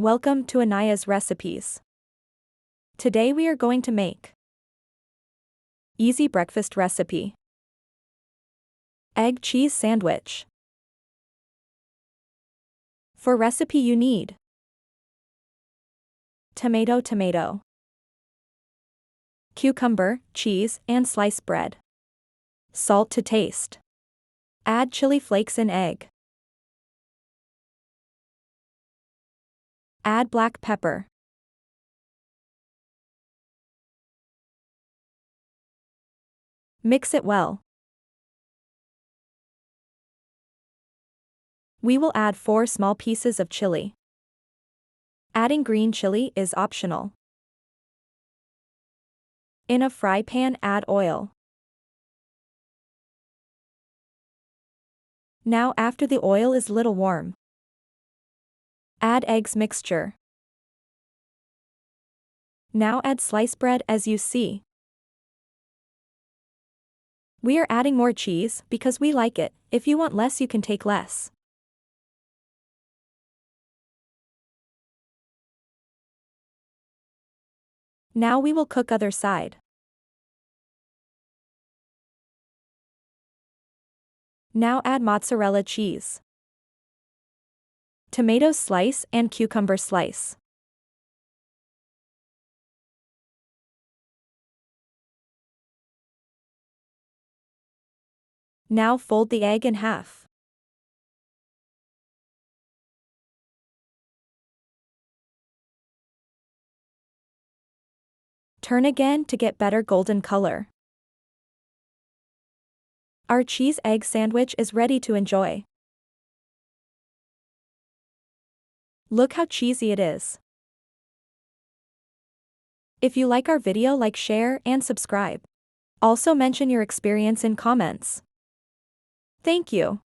Welcome to Anaya's recipes. Today we are going to make easy breakfast recipe. Egg cheese sandwich. For recipe you need tomato, cucumber, cheese, and sliced bread. Salt to taste. Add chili flakes and egg. Add black pepper. Mix it well. We will add 4 small pieces of chili. Adding green chili is optional. In a fry pan add oil. Now after the oil is little warm, add eggs mixture. Now add sliced bread as you see. We are adding more cheese because we like it. If you want less you can take less. Now we will cook other side. Now add mozzarella cheese, tomato slice and cucumber slice. Now fold the egg in half. Turn again to get better golden color. Our cheese egg sandwich is ready to enjoy. Look how cheesy it is. If you like our video, like, share, and subscribe. Also mention your experience in comments. Thank you.